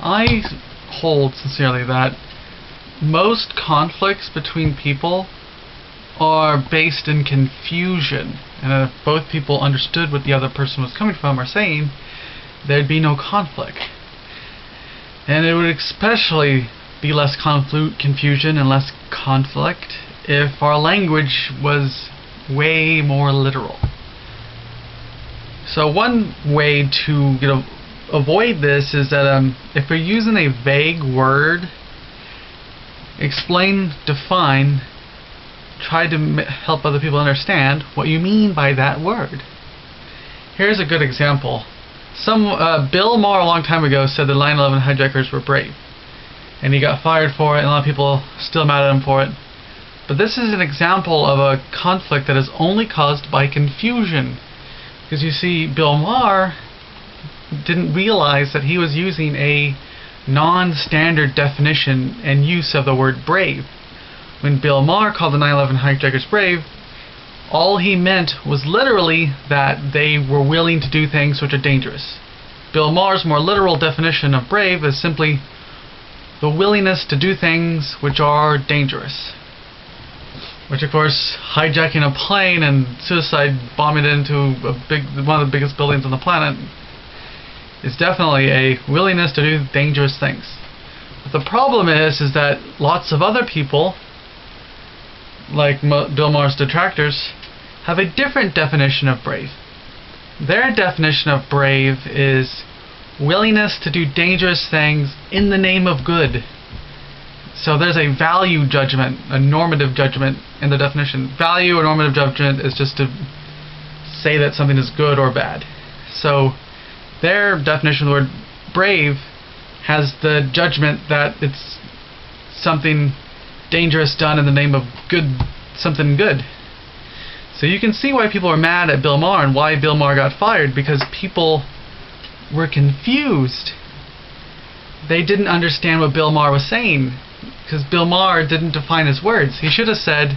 I hold sincerely that most conflicts between people are based in confusion, and if both people understood what the other person was coming from or saying, there'd be no conflict. And it would especially be less confusion and less conflict if our language was way more literal. So one way to avoid this is that if we're using a vague word, explain, define, try to help other people understand what you mean by that word. Here's a good example. Bill Maher a long time ago said the 9/11 hijackers were brave, and he got fired for it, and a lot of people still mad at him for it. But this is an example of a conflict that is only caused by confusion, because you see, Bill Maher didn't realize that he was using a non-standard definition and use of the word brave. When Bill Maher called the 9/11 hijackers brave, all he meant was literally that they were willing to do things which are dangerous. Bill Maher's more literal definition of brave is simply the willingness to do things which are dangerous. Which, of course, hijacking a plane and suicide bombing it into one of the biggest buildings on the planet is definitely a willingness to do dangerous things. But the problem is that lots of other people, like Bill Maher's detractors, have a different definition of brave. Their definition of brave is willingness to do dangerous things in the name of good. So there's a value judgment, a normative judgment in the definition. Value or normative judgment is just to say that something is good or bad. So their definition of the word brave has the judgment that it's something dangerous done in the name of good, something good. So you can see why people are mad at Bill Maher and why Bill Maher got fired, because people were confused. They didn't understand what Bill Maher was saying, because Bill Maher didn't define his words. He should have said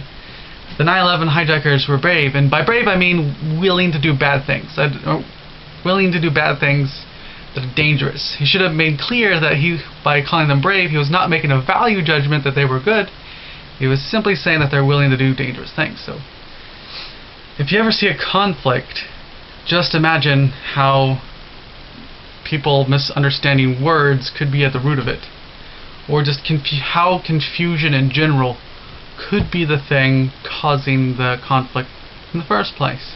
the 9/11 hijackers were brave, and by brave I mean willing to do bad things. Willing to do bad things that are dangerous. He should have made clear that by calling them brave, he was not making a value judgment that they were good. He was simply saying that they're willing to do dangerous things. So if you ever see a conflict, just imagine how people misunderstanding words could be at the root of it, or just how confusion in general could be the thing causing the conflict in the first place.